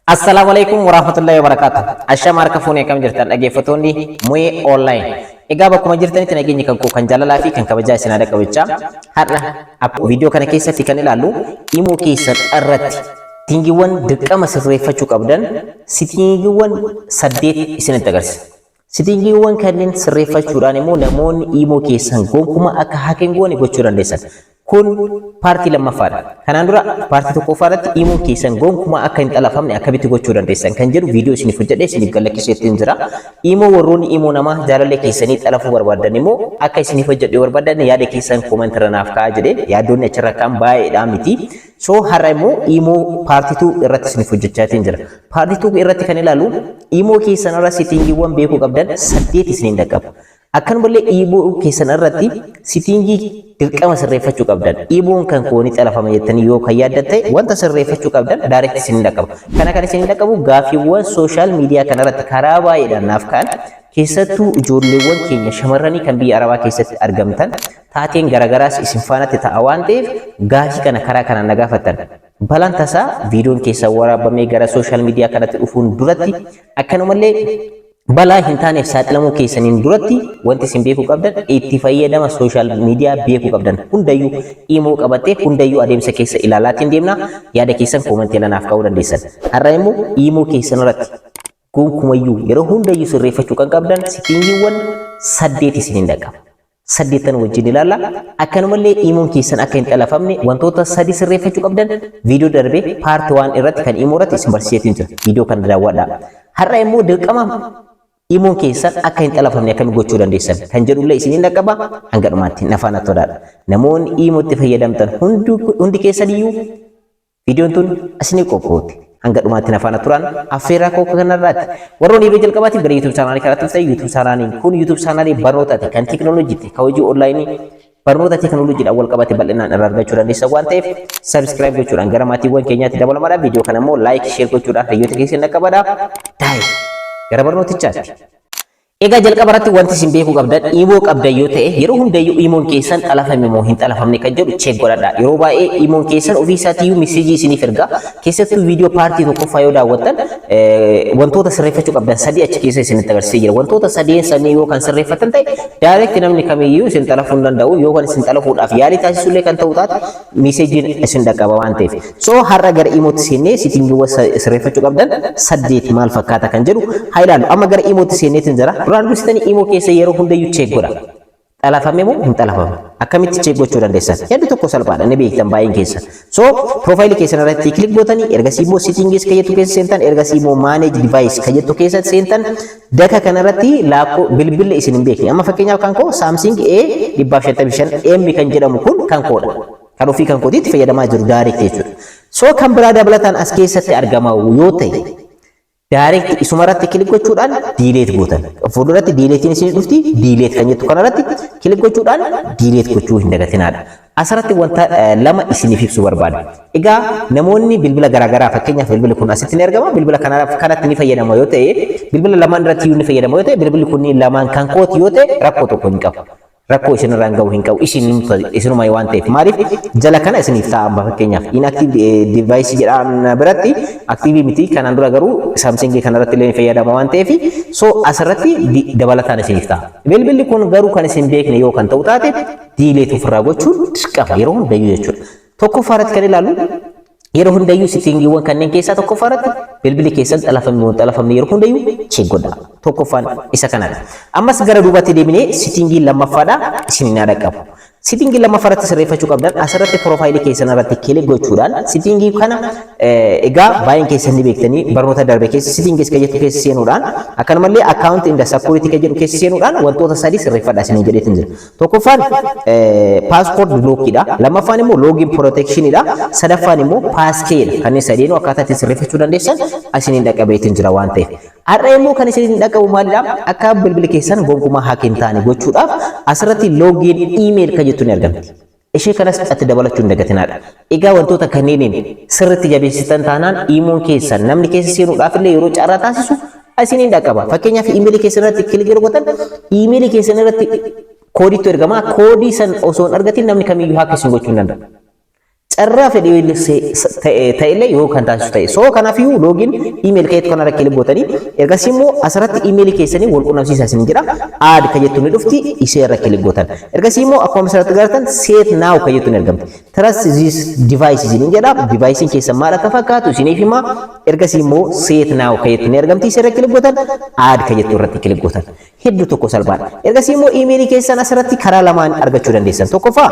Assalamualaikum warahmatullahi wabarakatuh. Ashama harka fuunee kam jirtan dhaggeeffattoonni Mu'ee Online. Egaa bakkuma jirtanitti nageenyi kan koo kan jaalalaa fi kan kabajaa isin haadha qabachaa. Har'a viidiyoo kana keessatti kan ilaallu immoo keessan irratti tingiiwwan dirqama sirreeffachuu qabdan sitingiiwwan 8 isinitti agarsiisa. Sitingiiwwan kanneen sirreeffachuudhaan immoo namoonni immoo keessan gonkumaa akka hakin goone gochuu dandeessan. Kun paartii lammaffaadha. Kanaan dura paartii tokkoffaarratti immoo keessan gonkumaa akka hin xalafamne akkamitti gochuu dandeessan kan jedhu viidiyoo isiniif hojjedhee isiniif galakkisee jira. Immoo warroonni immoo nama jaalallee keessanii xalafuu barbaadan immoo akka isiniif hojjedhee barbaadan yaada keessan koomentirra naaf kaa'aa jedhee yaadonni achirra kan baay'eedha miti. So har'a immoo paartiitu irratti isiniif hojjechaa jira. Paartiitu irratti kan ilaalu immoo keessan irra sitingiiwwan beekuu qabdan 8 isiniin dhaqqabu. Akkanumallee immoo keessan irratti sitingii dirqama sirreeffachuu qabdan. Immoon kan kooni xalafama jettanii yoo kan yaaddan ta'e wanta sirreeffachuu qabdan direct isiniin dhaqqabu. Kana kan isiniin dhaqqabu gaaffiiwwan sooshaal miidiyaa kanarratti karaa baay'eedhaan naaf ka'an keessattuu ijoolleewwan keenya shamarranii kan biyya Arabaa keessatti argamtan taateen garagaraas isin faanatti ta'a waan ta'eef gaaffii kana karaa kanaan na gaafattan. Balaan tasaa viidiyoon keessan waraabamee gara sooshaal miidiyaa kanatti dhufuun duratti akkanumallee balaa hin taaneef saaxilamuu keessaniin duratti wanti isin beekuu qabdan itti fayyadama sooshaal miidiyaa beekuu qabdan hundayyuu immoo qabattee hundayyuu adeemsa keessa ilaalaatiin deemna yaada keessan koomentii lanaaf kaa'uu dandeessan. Har'a immoo immoo keessan irratti gonkumayyuu yeroo hundayyuu sirreeffachuu kan qabdan sitingiiwwan 8 isiniin dhaqqaba. 8 wajjin ilaalla. Akkanumallee immoon keessan akka hin xalafamne wantoota 3 sirreeffachuu qabdan viidiyoo darbee paartii 1 irratti kan immoo irratti isin barsiiseetiin jira. Viidiyoo kana daawwadhaa. Har'a immoo dirqama immoon keessan akka hin xalafamne akkamitti gochuu dandeessan kan jedhullee isiniin dhaqqaba hanga dhumaatti nafaan attoodhaadha. Namoonni immootti fayyadamtan hundi keessaniyyuu viidiyoon tun isinii qophooti. Hanga dhumaatti nafaan atturaan affeerraa koo kanarraatti. Warroonni yeroo jalqabaatiif gara YouTube chaanaalii kanaatti ta'e YouTube chaanaaliin kun YouTube chaanaalii barnootaati kan teekinooloojiitti kan hojii onlaayinii barnoota teekinooloojiidhaan wal qabate bal'inaan irraa argachuu dandeessan waan ta'eef subscribe gochuudhaan gara maatiiwwan keenyaatti dabalamaadha. Viidiyoo kana immoo like share gochuudhaan hiriyoota keessan dhaqqabadha. Daa'im gara barnootichaatti. Egaa jalqaba irratti wanti isin beekuu qabdan immoo qabdan yoo ta'e yeroo hundayyuu immoon keessan xalafame moo hin xalafamne kan jedhu check godhadha. Yeroo baay'ee immoon keessan ofii isaatiiyyuu meseejii isiniif erga. Keessattuu viidiyoo paartii tokkoffaa yoo daawwattan wantoota sirreeffachuu qabdan 3 achi keessa isinitti agarsiisee jira. Wantoota 3 sanii yoo kan sirreeffatan ta'e direct namni kamiyyuu isin xalafuu hin danda'u. Yoo kan isin xalafuudhaaf yaalii taasisullee kan ta'u taate meseejiin isin dhaqqaba waan ta'eef. So har'a gara imootti seennee sitingiiwwan sirreeffachuu qabdan 8 maal fakkaata kan jedhu haa ilaallu. Amma gara imootti seenneetiin jira. Duraan dursitanii immoo keessa yeroo hundayyuu check godha. Xalafame moo hin xalafamne? Akkamitti check gochuu dandeessan? Yaadni tokko salphaadha ni beektan baay'een keessa. So profaayilii keessan irratti kilik gootanii ergasii immoo settings kan jettu keessa seentan ergasii immoo manage device kan jettu keessa seentan daka kanarratti laappoo bilbila isin hin beekne. Amma fakkeenyaaf kan koo Samsung A755M kan jedhamu kun kan koodha. Kan ofii kan kootiitti fayyadamaa jiru direct jechuudha. So kan biraa dabalataan as keessatti argama yoo ta'e direct isumarratti kilik gochuudhaan delete gootan. Fuulduratti deleetiin isin dhufti delete kan jettu kanarratti kilik gochuudhaan delete gochuu hin dagatinaadha. Asirratti wanta lama isiniif ibsu barbaada. Egaa namoonni bilbila garaagaraa fakkeenyaaf bilbilli kun asitti ni argama. Bilbila kanatti ni fayyadama yoo ta'e bilbila lamaan irratti ni fayyadama yoo ta'e bilbilli kun lamaan kan kooti yoo ta'e rakkoo tokko hin qabu. Rakkoo isin irraan ga'u hin qabu isinuma waan ta'eef maaliif jala kana isiniif ta'a fakkeenyaaf inactive device jedhaan biratti active miti kanaan dura garuu Samsung kanarratti illee fayyadama waan ta'eef so asirratti dabalataan isiniif ta'a. Bilbilli kun garuu kan isin beekne yoo kan ta'u taate delete ofirraa gochuun dirqama yeroo hundayyuu jechuudha. Tokkoffaarratti kan ilaallu yeroo hundayyuu sitingiiwwan kanneen keessaa tokkoffaarratti bilbilli keessan xalafamne yeroo hundayyuu check godha. Tokkoffaan isa kanadha. Ammas gara duubatti deebinee sitingii lammaffaadha isiniin dhaqqabu. Sitingii lammaffaarratti sirreeffachuu qabdan asirratti profaayilii keessan irratti kilik gochuudhaan sitingii kana egaa baay'een keessan ni beektanii barnoota darbe keessa sitingii kan jettu keessa seenuudhaan akkanumallee account in the security kan jedhu keessa seenuudhaan wantoota 3 sirreeffadha isiniin jedheetiin jira. Tokkoffaan passport blockidha. Lammaffaan immoo login protectionidha. Sadaffaan immoo passkeedha. Kanneen sadeenuu akkaataa itti sirreeffachuu dandeessan isiniin dhaqqabeetiin jira waan ta'eef. Har'a immoo kan isiniin dhaqqabu maalidha? Akka bilbili keessan gonkumaa hack hin taane gochuudhaaf asirratti login email kan jettu ni argamti. Ishee kanas itti dabalachuu hin dagatinaadha. Egaa wantoota kanneeniin sirriitti jabeessitan taanaan immoon keessan namni keessa seenuudhaaf illee yeroo carraa taasisu isiniin dhaqqaba. Fakkeenyaaf email keessan irratti kilik godhatan email keessan irratti koodiitu ergama. Koodii san osoo hin argatin namni kamiyyuu hack isin gochuu hin danda'u. carraa fedhii ta'ellee yoo kan taasisu ta'e. So kanaafiyyuu loogiin email keetti kan harka kilibbootanii ergasii immoo asirratti email keessanii wal quunnamsiisaa isin jira. Add kan jettu ni dhufti ishee irra kilibbootan. Ergasii immoo akkuma asirratti agartan set now kan jettu ni argamti. Trust this device isin jedha. Device keessan maal akka fakkaatu isiniif hima. Ergasii immoo set now kan jettu ni argamti ishee irra kilibbootan. Add kan jettu irratti kilibbootan. Hedduu tokko salphaadha. Ergasii immoo email keessan asirratti karaa lamaan argachuu dandeessan. Tokkoffaa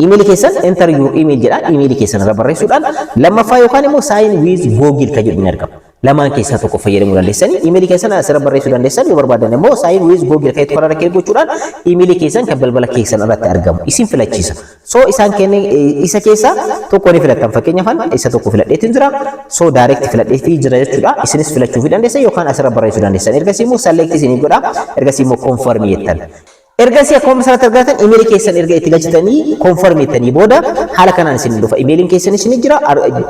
email keessan enter your email jedha. Email keessan irra barreessuudhaan lammaffaa yookaan immoo sign with Google kan jedhu ni argama. Lamaan keessaa tokko fayyadamuu dandeessanii email keessan asirra barreessuu dandeessan yoo barbaadan immoo sign with Google kan itti faradha gochuudhaan email keessan kan balbala keessan irratti argamu isin filachiisa. So isaan kenne isa keessa tokko ni filattan fakkeenyaaf isa tokko filadheetiin jira. So direct filadheetii jira jechuudha. Isinis filachuu dandeessan yookaan asirra barreessuu dandeessan. Ergasii immoo select isin godha. Ergasii immoo confirm jettan. Ergasii akkuma asirratti argatan email keessan erga itti galchitanii confirm jettanii booda haala kanaan isin dhufa. Emailiin keessan isin jira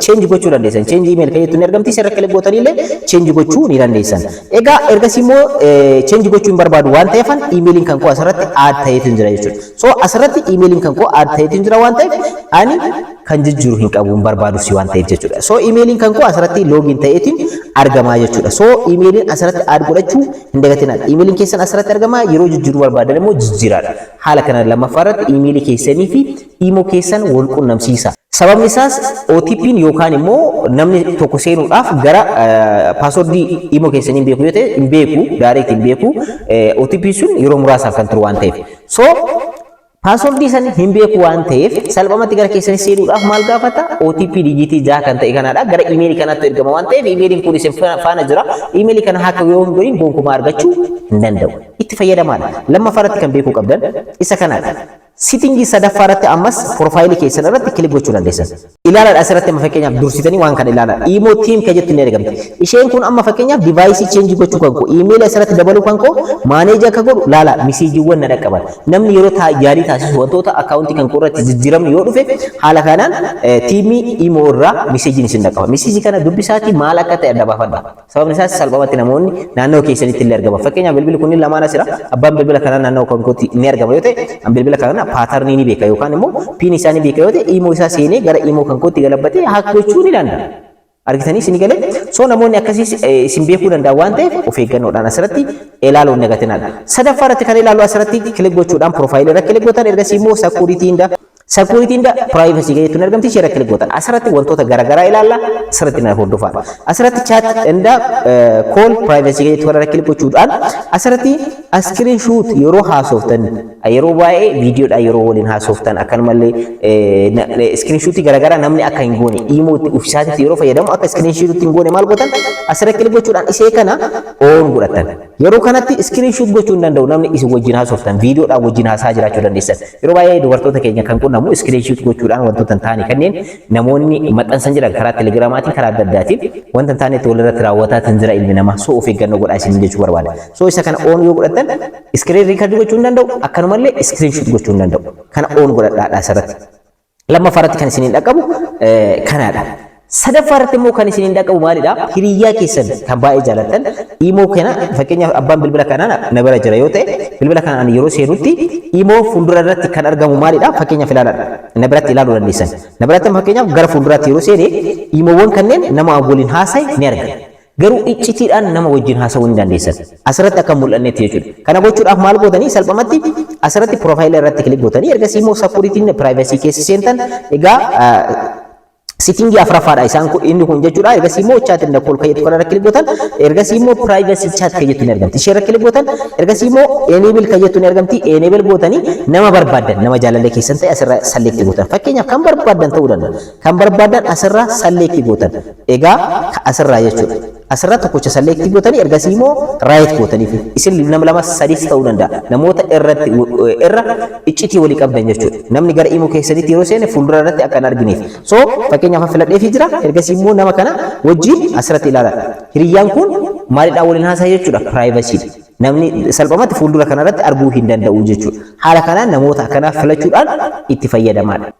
change gochuu dandeessan. Change email kan jettu ni argamti. Isa irra klik gootanii illee change gochuu ni dandeessan. Egaa ergasii immoo change gochuu hin barbaadu waan ta'eef emailiin kan koo asirratti add ta'eetiin jira jechuudha. So asirratti emailiin kan koo add ta'eetiin jira waan ta'eef ani kan jijjiiruu hin qabu hin barbaadu si waan ta'eef jechuudha. So emailiin kan koo asirratti login ta'eetiin argamaa jechuudha. So emailiin asirratti add godhachuu hin dagatinaa. Emailiin keessan asirratti argamaa yeroo jijjiiruu barbaadan immoo jijjiiraadha. Haala kanaan lammaffaa irratti emailii keessanii fi imo keessan wal quunnamsiisa. Sababni isaas OTP'n yookaan immoo namni tokko seenuudhaaf gara paaswordii imo keessanii hin beeku yoo ta'e hin beeku direct hin beeku OTP sun yeroo muraasaaf kan turu waan ta'eef. So paaswordii san hin beeku waan ta'eef salphumatti gara keessanii seenuudhaaf maal gaafata OTP digitii 6 kan ta'e kanaadha gara emailii kanaatti ergama waan ta'eef emailiin kun isin faana jira. Emailii kana haaka yoo hin godhin gonkumaa argachuu hin danda'u. Itti fayyadamaadha. Lammaffaa irratti kan beekuu qabdan isa kanaadha. Sittingii sadaffaa irratti ammas profaayilii keessan irratti kilik gochuu dandeessan. Ilaaladha asirratti amma fakkeenyaaf dursitanii waan kana ilaalaa. Imo team kan jettu ni argamti. Isheen kun amma fakkeenyaaf device change gochuu kan koo email asirratti dabaluu kan koo manage akka godhu laala miseejiiwwan na dhaqqaban. Namni yeroo yaalii taasisu wantoota akkaawuntii kan koo irratti jijjiiramni yoo dhufe haala kanaan tiimii imo irraa miseejiin isin dhaqqaba. Miseejii kana dubbisaati maal akka ta'e adda baafadha. Sababni isaas salphumatti namoonni naannoo keessanitti illee argama. Fakkeenyaaf bilbilli kun lamaan asira abbaan bilbila kanaa naannoo kan kootti ni argama yoo ta'e bilbila kana patternii ni beeka yookaan immoo pin isaanii beeka yoo ta'e imo isaa seenee gara imo kan kootti galabatee hack gochuu ni danda'a. Argitanii isin galee so namoonni akkasii isin beekuu danda'u waan ta'eef of eeggannoodhaan asirratti ilaaluun nagatinaadha. Sadaffaa irratti kan ilaalu asirratti kilik gochuudhaan profaayilii irratti kilik gootan ergasii immoo security inda privacy kan jettu argamti ishee irra kilik gootan asirratti wantoota garaagaraa ilaalla asirratti na hordofaa. Asirratti chat inda call privacy kan jettu irra kilik gochuudhaan asirratti screenshot yeroo haasoftan yeroo baay'ee viidiyoodha yeroo waliin haasoftan akkanumallee screenshot garaagaraa namni akka hin goone imo ofiisaatti yeroo fayyadamu akka screenshot hin goone maal gootan asirratti kilik gochuudhaan ishee kana on godhatan. Yeroo kanatti screenshot gochuu hin danda'u namni isin wajjin haasoftan viidiyoodhaan wajjin haasaa jiraachuu dandeessan. Yeroo baay'ee dubartoota keenya kan qunnamu screenshot gochuudhaan wantoota taane kanneen namoonni maxxansan jiran karaa telegiraamaatiin karaa adda addaatiin wanta taane walirratti raawwataa tan jira ilmi namaa so of eeggannoo godhaa isin jechuu barbaada. So isa kana on yoo godhatan screen record gochuu hin danda'u akkanumallee screenshot gochuu hin danda'u. Kana on godhadhaadha asirratti. Lammaffaa irratti kan isin dhaqqabu kanaadha. Sadaffaa irratti immoo kan isin dhaqqabu maalidha? Hiriyyaa keessan kan baay'ee jaallattan imo kana fakkeenyaaf abbaan bilbila kanaa na bira jira yoo ta'e bilbila kanaan yeroo seenutti imo fuuldura irratti kan argamu maalidha? Fakkeenyaaf ilaaladha. Na biratti ilaaluu dandeessan. Na biratti fakkeenyaaf gara fuulduraatti yeroo seene imoowwan kanneen nama waliin haasaye ni argamu. Garuu iccitiidhaan nama wajjin haasawuu hin dandeessan. Asirratti akka mul'annetti jechuudha. Kana gochuudhaaf maal gootanii salphumatti asirratti profaayilii irratti kilik gootanii ergasii immoo security privacy keessa seentan egaa sittingii afraffaadha isaan kun inni kun jechuudha. Ergasii immoo chat inda call kan jettu kana irra kilik gootan ergasii immoo privacy chat kan jettu ni argamti. Ishee irra kilik gootan ergasii immoo enable kan jettu ni argamti. Enable gootanii nama barbaadan nama jaalallee keessan ta'e asirra select gootan. Fakkeenyaaf kan barbaadan ta'uu danda'a. Kan barbaadan asirra select gootan. Egaa asirra jechuudha. Asirra tokkocha select gootanii ergasii immoo right gootaniif isin nama lama sadis ta'uu danda'a. Namoota irra iccitii walii qabdan jechuudha. Namni gara imo keessanitti yeroo seene fuuldura irratti akka hin argineef. So fakkeenyaaf filadheefii jira ergasii immoo nama kana wajjin asirratti ilaalaa. Hiriyyaan kun maalidhaan waliin haasaa jechuudha privacy. Namni salphumatti fuuldura kanarratti arguu hin danda'u jechuudha. Haala kanaan namoota akkanaa filachuudhaan itti fayyadamaadha.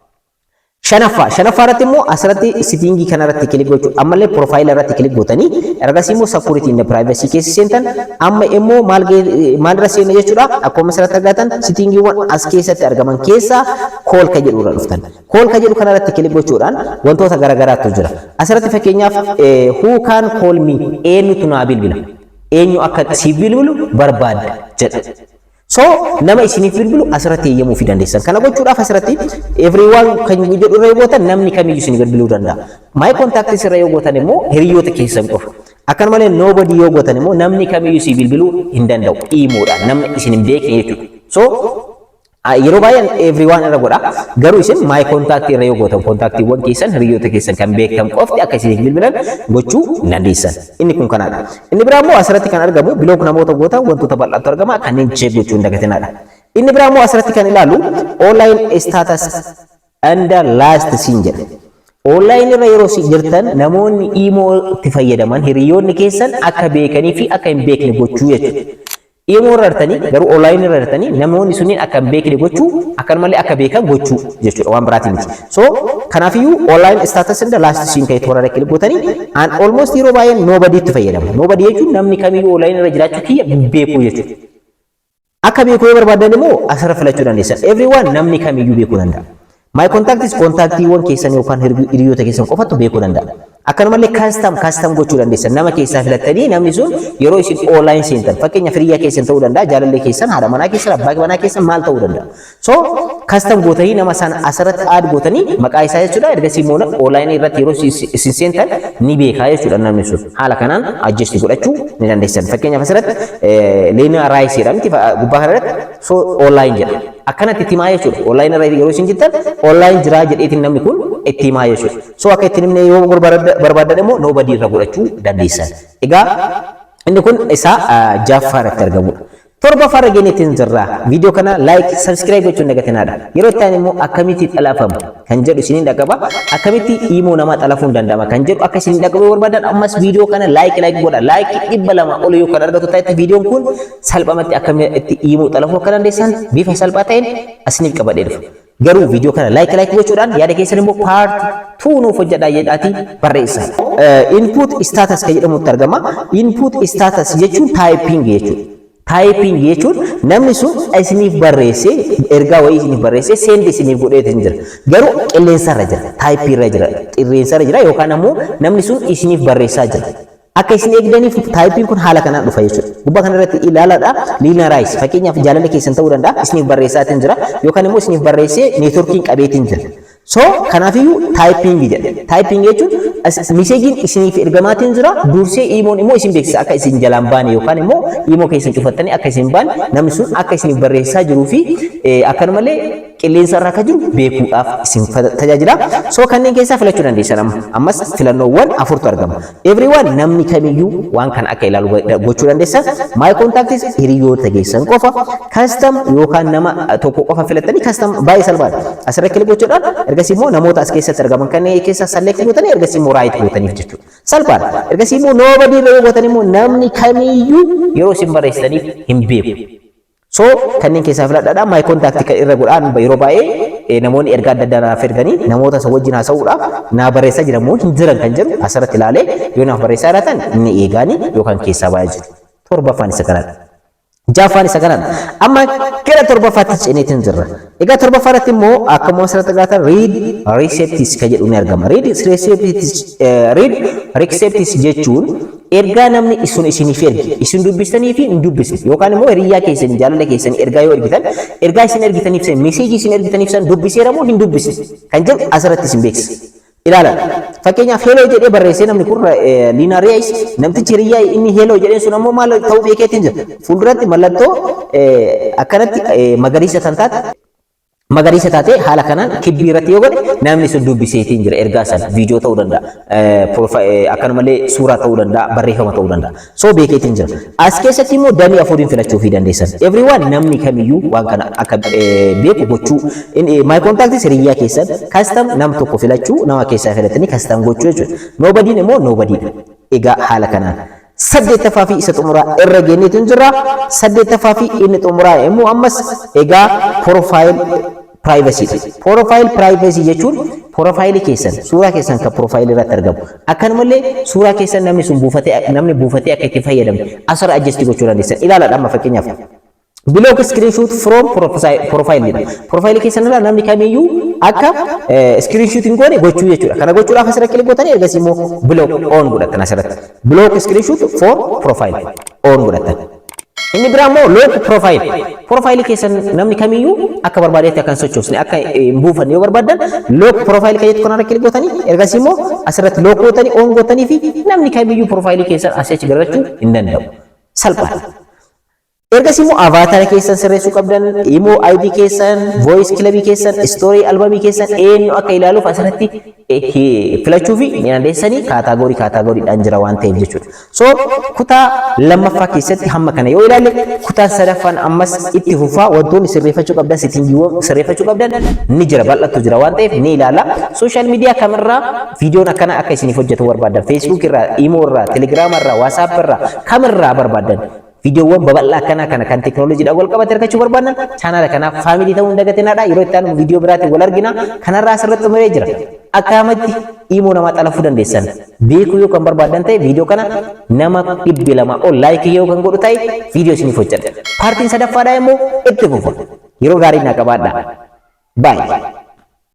Shanaffaa irratti immoo asirratti sittingii kanarratti kilik gochuu ammallee profaayilii irratti kilik gootanii ergasii immoo security inda privacy keessa seentan amma immoo maalirra seenne jechuudha. Akkuma asirratti argatan sittingiiwwan as keessatti argaman keessaa kool ka jedhu irra dhuftan. Kool ka jedhu kanarratti kilik gochuudhaan wantoota garaagaraatu jira. Asirratti fakkeenyaaf who can call me eenyutu naa bilbila. Eenyu akka siif bilbilu barbaadda jedha. So nama isiniif bilbilu asirratti eeyyamuu fi dandeessan. Kana gochuudhaaf asirratti everyone kan jedhu irra yoo gootan namni kamiyyuu isin bilbiluu danda'a. My contacts irra yoo gootan immoo hiriyoota keessan qofa. Akkan malee nobody yoo gootan immoo namni kamiyyuu isin bilbiluu hin danda'u. Imoodhaan namni isin hin beekne jechuudha. So yeroo baay'een everyone irra godha. Garuu isin my contact irra yoo gootan kontaaktiiwwan keessan hiriyoota keessan kan beektan qofti akka isiniif bilbilan gochuu dandeessan. Inni kun kanaadha. Inni biraa immoo asirratti kan argamu biloog namoota gootan wantoota bal'aatu argama kanneen check gochuu hin dagatinaadha. Inni biraa immoo asirratti kan ilaalu online status under last seen jedha. Online irra yeroo jirtan namoonni imo itti fayyadaman hiriyoonni keessan akka beekanii fi akka hin beekne gochuu jechuudha. Imo irra jirtanii garuu online irra jirtanii namoonni sunniin akka hin beekne gochuu akkan malee akka beekan gochuu jechuudha waan biraatiin miti. So kanaafiyyuu online status under last seen kan toora kilik gootanii and almost yeroo baay'ee nobody itti fayyadama. Nobody jechuun namni kamiyyuu online irra jiraachuu kiyya beekuu jechuudha. Akka beekuu yoo barbaadan immoo asirra filachuu dandeessan. Everyone namni kamiyyuu beekuu danda'a. My contacts kontaaktiiwwan keessan yookaan hiriyoota keessan qofatu beekuu danda'a. Akkanumallee custom gochuu dandeessan. Nama keessaa filattanii namni sun yeroo isin online seentan fakkeenya firiyyaa keessan ta'uu danda'a, jaalallee keessan, haadha manaa keessan, abbaa manaa keessan maal ta'uu danda'a. So custom gootanii nama sana asirratti add gootanii maqaa isaa jechuudha. Ergasii immoo online irratti yeroo isin seentan ni beekaa jechuudha namni sun. Haala kanaan adjust godhachuu ni dandeessan. Fakkeenyaaf asirratti Leena Raayis jedhamti gubbaa kanarratti so online jedha. Akkanatti itti himaa jechuudha. Online irra yeroo isin jirtan online jiraa jedheetiin namni kun itti himaa jechuudha. So akka itti himne yoo barbaadan immoo nobody irra godhachuu dandeessan. Egaa inni kun isaa Jaaffaa irratti argamudha. Torbaffaa irra geenyeetiin jirra. Viidiyoo kana like, subscribe gochuun dagatinaadha. Yeroo itti aanu immoo akkamitti xalafamu kan jedhu isiniin dhaqaba. Akkamitti imo nama xalafuun danda'ama kan jedhu akka isiniin dhaqabu barbaadan ammas viidiyoo kana like godha. Like 200 ol yoo kan argatu ta'etti viidiyoon kun salphamatti akkamitti imo xalafuu akka dandeessan bifa salphaa ta'een asiniif qabadhee dhufa. Garuu viidiyoo kana like gochuudhaan yaada keessan immoo part 2 nuuf hojjedhaa jedhaati barreessa. Input status kan jedhamutti argama. Input status jechuun typing jechuudha. Typing jechuun namni sun isiniif barreesse ergaa wayii isiniif barreesse send isiniif godheetiin jira. Garuu qilleensa irra jira. Type irra jira. Qilleensa irra jira yookaan ammoo namni sun isiniif barreessaa jira. Akka isin eegdaniif typing kun haala kanaan dhufa jechuudha. Gubbaa kanarratti ilaalaadha. Leena Raayis fakkeenyaaf jaalala keessan ta'uu danda'a isiniif barreessaatiin jira yookaan immoo isiniif barreessee neetworkiin qabeetiin jira. So kanaafiyyuu typing jedha. Typing jechuun meseejiin isiniif ergamaatiin jira dursee imoon immoo isin beeksisa akka isin jalaan baane yookaan immoo imoo keessan cufattanii akka isin baane namni sun akka isiniif barreessaa jiruu fi akkanumallee qilleensa irraa akka jiru beekuudhaaf isin tajaajila. So kanneen keessaa filachuu dandeessan ammas filannoowwan 4tu argama. Everyone namni kamiyyuu waan kana akka ilaalu gochuu dandeessan. My contacts hiriyoota keessan qofa. Custom yookaan nama tokko qofa filattanii custom baay'ee salphaadha. Asirra kilik gochuudhaan ergasii immoo namoota as keessatti argaman kanneen keessaa select gootanii ergasii immoo right gootaniif jechuudha. Salphaadha. Ergasii immoo nobody irra gootanii immoo namni kamiyyuu yeroo isin barreessitaniif hin beeku. So kanneen keessaa filadhaadha. My contact kan irra godhaan yeroo baay'ee namoonni ergaa adda addaa naaf erganii namoota isa wajjin haasa'uudhaaf naa barreessaa jiran hin jiran kan jedhu asirratti ilaalee yoo naaf barreessaa jiraatan inni eegaanii yookaan keessaa baay'ee jiru. Torbaffaan isa kanadha. Jaaffaan isa kanadha. Amma gara torbaffaatti ceneetiin jirra. Egaa torbaffaarratti immoo akkuma asirratti argatan read recepts kan jedhu ni argama. Read recepts jechuun ergaa namni isiniif erge isin dubbistanii fi hin dubbisne yookaan immoo hiriyyaa keessan jaalala keessan ergaa yoo ergitan ergaa isin ergitaniif san meseejii isin ergitaniif san dubbiseera moo hin dubbisne kan jedhu asirratti isin beeksisa. Ilaala. Fakkeenyaaf heloo jedhee barreessee namni kun Leena Raayis namtichi hiriyyaa inni heloo jedheen sun ammoo maal ta'uu beekeetiin jira. Fuulduratti mallattoo akkanatti magariisa kan taate magariisa taate haala kanaan kibbii irratti yoo godhe namni sun dubbiseetiin jira ergaa sana viidiyoo ta'uu danda'a akkanumallee suuraa ta'uu danda'a barreeffama ta'uu danda'a so beekeetiin jira as keessatti immoo damee afuriin filachuu fi dandeessan everyone namni kamiyyuu waan kana akka beeku gochuu my contacts hiriyyaa keessan custom nam tokko filachuu nama keessaa filatanii custom gochuu jechuudha nobody immoo nobody egaa haala kanaan saddeettaffaa fi isa xumuraa irra geenyeetu jira saddeettaffaa fi inni xumuraa immoo ammas egaa profile privacy. Profile privacy jechuun profile keessan suuraa keessan kan profile irratti argamu akkanumallee suuraa keessan namni buufatee akka itti fayyadamu asirra adjust gochuu dandeessan ilaalaadha amma fakkeenyaaf block screenshot from profile dha. Profile keessan irraa namni kamiyyuu akka screenshot hin goone gochuu jechuudha. Kana gochuudhaaf asirra kilik gootanii ergasii immoo block on godhattan asirratti. Block screenshot for profile on godhattan. Inni biraa immoo lock profile. Profile keessan namni kamiyyuu akka barbaadetti akka hin sochoosne akka hin buufanne yoo barbaadan lock profile kan jettu kanarra kilik gootanii ergasii immoo asirratti lock gootanii on gootanii fi namni kamiyyuu profile keessan asii achi garachuu hin danda'u. Salphaadha. Ergasii immoo avatar keessan sirreessuu qabdan, imo ID keessan, voice club keessan, story album keessan eenyu akka ilaaluuf asirratti filachuu fi ni dandeessanii kaataagooriidhaan jira waan ta'eef jechuudha. So kutaa lammaffaa keessatti hamma kana yoo ilaalle kutaan sadaffaan ammas itti fufaa wantoonni sirreeffachuu qabdan settingiiwwan sirreeffachuu qabdan ni jira bal'attu jira waan ta'eef ni ilaala. Social media kamirraa viidiyoon akkana akka isiniif hojjetu barbaadan Facebook irraa, imo irraa, Telegram irraa, WhatsApp irraa kamirraa barbaadan videoowwan babal'aa kana kan teknooloojiidhaan wal qabate argachuu barbaadan chaanaala kanaaf faamilii ta'uu hin dagatinaa. Yeroo itti aanu viidiyoo biraatiin wal argina. Kanarraa asirratti umuree jira. Akkamatti imo nama xalafuu dandeessan beekuu yoo kan barbaadan ta'e viidiyoo kana nama 200 ol laayikii yoo kan godhu ta'e viidiyoo isiniif hojjedha. Paartiin sadaffaadhaa immoo itti fufa. Yeroo gaarii naa qabaadhaa. Bye.